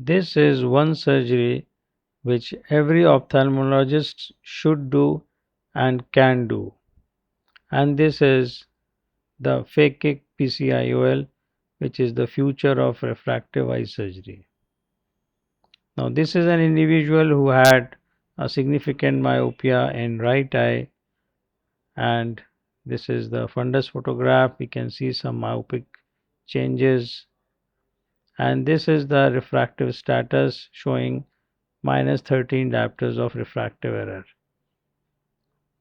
This is one surgery which every ophthalmologist should do and can do, and this is the Phakic IOL, which is the future of refractive eye surgery. Now, this is an individual who had a significant myopia in right eye, and this is the fundus photograph. We can see some myopic changes, and this is the refractive status showing minus 13 diopters of refractive error.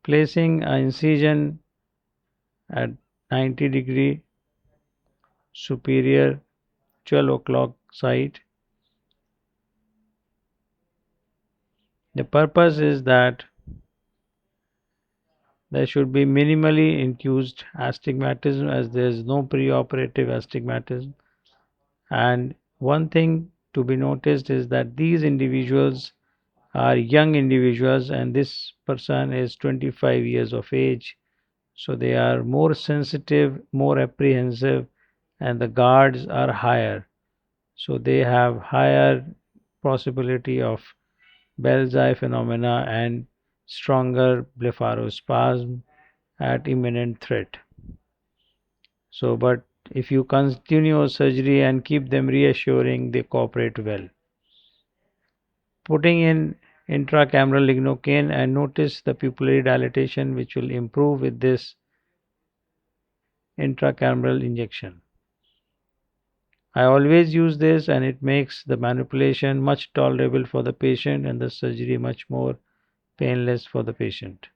Placing an incision at 90° superior 12 o'clock site. The purpose is that there should be minimally induced astigmatism, as there is no preoperative astigmatism. And one thing to be noticed is that these individuals are young individuals, and this person is 25 years of age. So they are more sensitive, more apprehensive, and the guards are higher. So they have higher possibility of Bell's eye phenomena and stronger blepharospasm at imminent threat. So, but if you continue surgery and keep them reassuring, they cooperate well. Putting in intracameral lignocaine, and notice the pupillary dilatation which will improve with this intracameral injection. I always use this, and it makes the manipulation much tolerable for the patient and the surgery much more painless for the patient.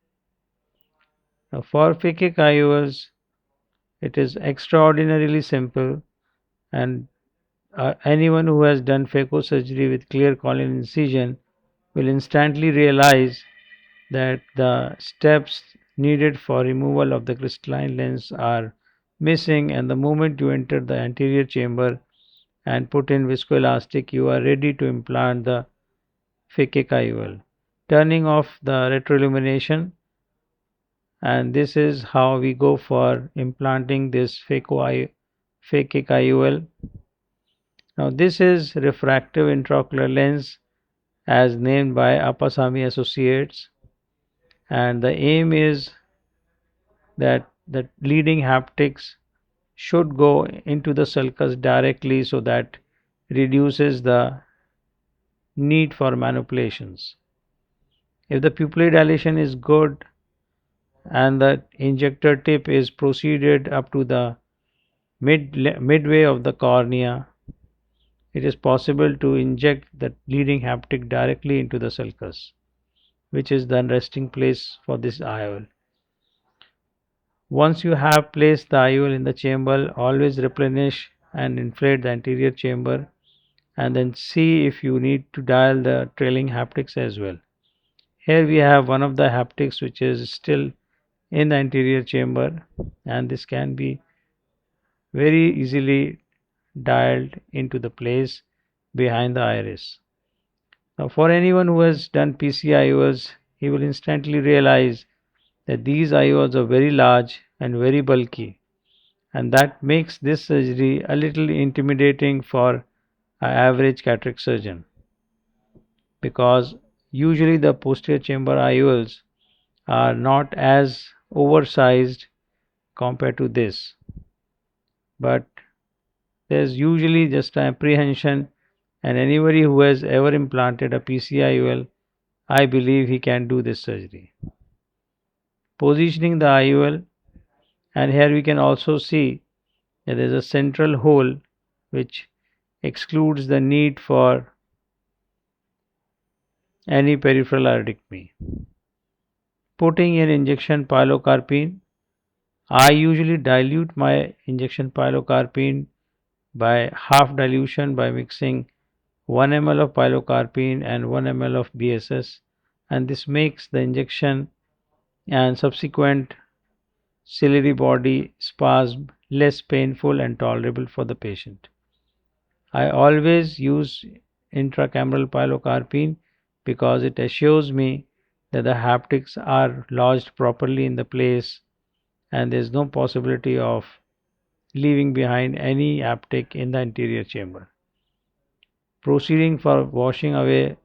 Now, for phakic IOLs, it is extraordinarily simple, and anyone who has done phaco surgery with clear corneal incision will instantly realize that the steps needed for removal of the crystalline lens are missing, and the moment you enter the anterior chamber and put in viscoelastic, you are ready to implant the phakic IOL. Turning off the retroillumination, and this is how we go for implanting this phakic IOL. Now this is refractive intraocular lens as named by Appasamy Associates, and the aim is that the leading haptics should go into the sulcus directly, so that reduces the need for manipulations. If the pupillary dilation is good and the injector tip is proceeded up to the midway of the cornea, it is possible to inject the leading haptic directly into the sulcus, which is the resting place for this IOL. Once you have placed the IOL in the chamber, always replenish and inflate the anterior chamber, and then see if you need to dial the trailing haptics as well. Here we have one of the haptics which is still in the anterior chamber, and this can be very easily dialed into the place behind the iris. Now, for anyone who has done PC IOLs, he will instantly realize that these IOLs are very large and very bulky, and that makes this surgery a little intimidating for an average cataract surgeon, because usually the posterior chamber IOLs are not as oversized compared to this, but there's usually just an apprehension, and anybody who has ever implanted a PC IOL, I believe he can do this surgery. Positioning the IOL, and here we can also see that there is a central hole which excludes the need for any peripheral iridectomy. Putting in injection pilocarpine, I usually dilute my injection pilocarpine by half dilution by mixing 1 ml of pilocarpine and 1 ml of BSS, and this makes the injection and subsequent ciliary body spasm less painful and tolerable for the patient. I always use intracameral pilocarpine because it assures me that the haptics are lodged properly in the place, and there is no possibility of leaving behind any haptic in the anterior chamber. proceeding for washing away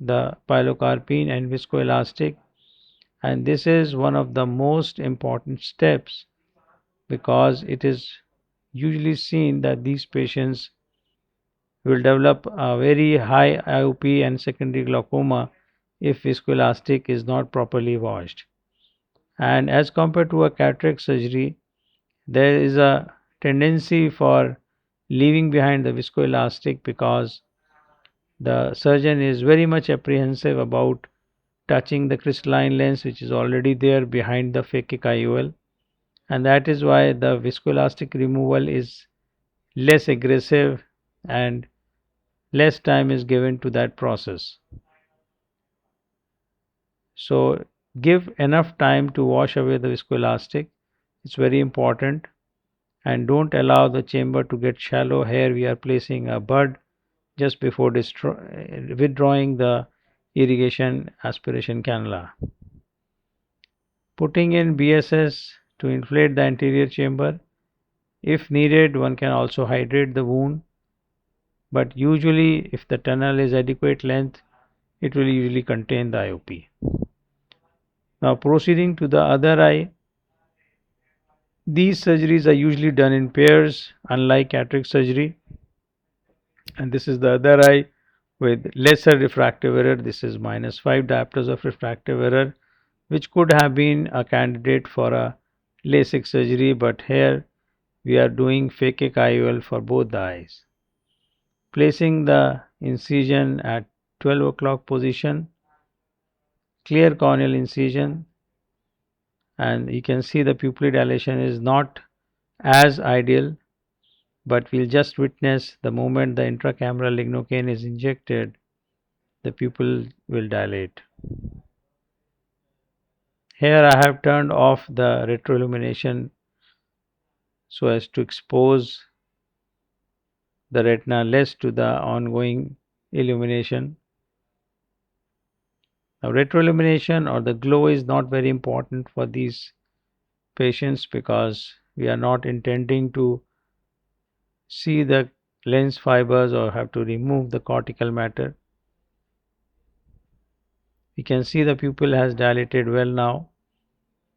the pilocarpine and viscoelastic, and this is one of the most important steps because it is usually seen that these patients will develop a very high IOP and secondary glaucoma if viscoelastic is not properly washed. And as compared to a cataract surgery, there is a tendency for leaving behind the viscoelastic because the surgeon is very much apprehensive about touching the crystalline lens which is already there behind the phakic IOL, and that is why the viscoelastic removal is less aggressive and less time is given to that process. So give enough time to wash away the viscoelastic. It's very important, and don't allow the chamber to get shallow. Here we are placing a bud just before withdrawing the irrigation aspiration cannula. Putting in BSS to inflate the anterior chamber. If needed, one can also hydrate the wound, but usually if the tunnel is adequate length, it will usually contain the IOP. Now proceeding to the other eye, these surgeries are usually done in pairs, unlike cataract surgery. And this is the other eye with lesser refractive error. This is -5 diopters of refractive error, which could have been a candidate for a LASIK surgery, but here we are doing phakic IOL for both the eyes. Placing the incision at 12 o'clock position, clear corneal incision, and you can see the pupillary dilation is not as ideal, but we'll just witness the moment the intracameral lignocaine is injected, the pupil will dilate. Here I have turned off the retroillumination so as to expose the retina less to the ongoing illumination. Now retroillumination or the glow is not very important for these patients because we are not intending to see the lens fibers or have to remove the cortical matter. We can see the pupil has dilated well now.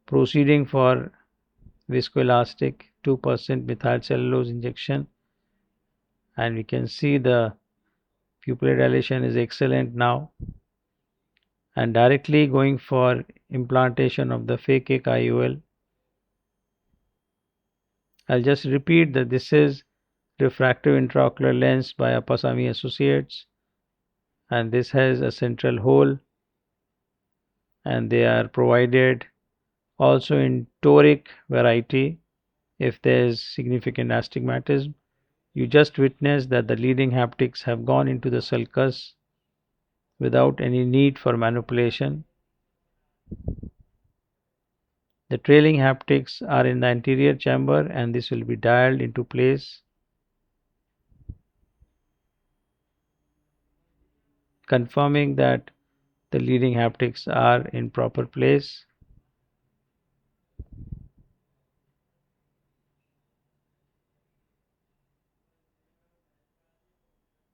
Proceeding for viscoelastic 2% methylcellulose injection, and we can see the pupillary dilation is excellent now, and directly going for implantation of the phakic IOL. I'll just repeat that this is refractive intraocular lens by Appasamy Associates, and this has a central hole, and they are provided also in toric variety if there is significant astigmatism. You just witness that the leading haptics have gone into the sulcus without any need for manipulation. The trailing haptics are in the anterior chamber, and this will be dialed into place, confirming that the leading haptics are in proper place.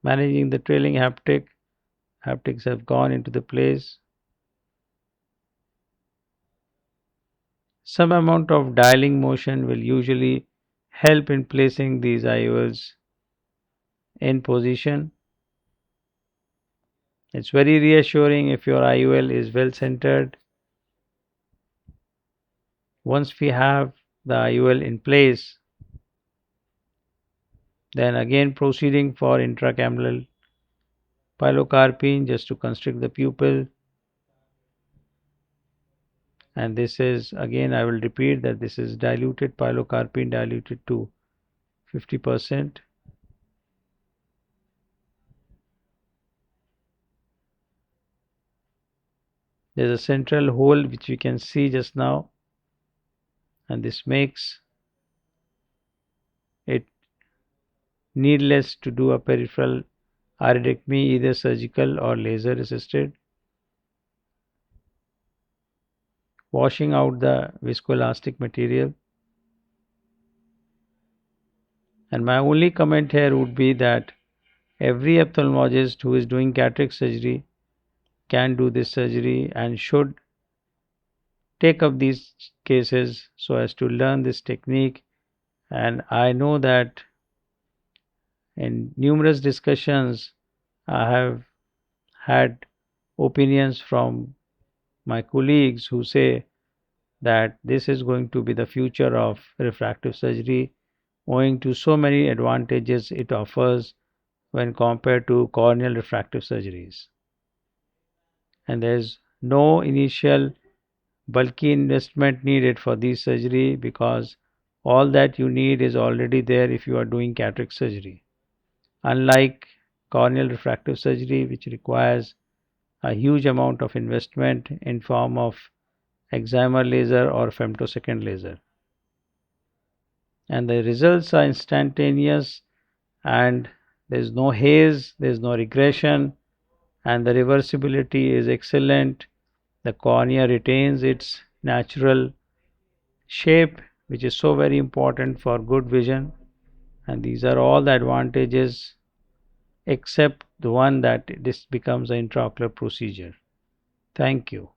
Managing the trailing haptics have gone into the place. Some amount of dialing motion will usually help in placing these IOLs in position. It's very reassuring if your IOL is well centered. Once we have the IOL in place, then again proceeding for intracameral pilocarpine just to constrict the pupil. And this is, again I will repeat that this is diluted pilocarpine, diluted to 50%. There's a central hole which we can see just now, and this makes it needless to do a peripheral iridectomy, either surgical or laser assisted. Washing out the viscoelastic material. And my only comment here would be that Every ophthalmologist who is doing cataract surgery can do this surgery and should take up these cases so as to learn this technique. And I know that in numerous discussions, I have had opinions from my colleagues who say that this is going to be the future of refractive surgery owing to so many advantages it offers when compared to corneal refractive surgeries. And there is no initial bulky investment needed for this surgery because all that you need is already there if you are doing cataract surgery. Unlike corneal refractive surgery, which requires a huge amount of investment in form of excimer laser or femtosecond laser. And the results are instantaneous and there is no haze, there is no regression, and the reversibility is excellent. The cornea retains its natural shape, which is so very important for good vision. And these are all the advantages except the one that this becomes an intraocular procedure. Thank you.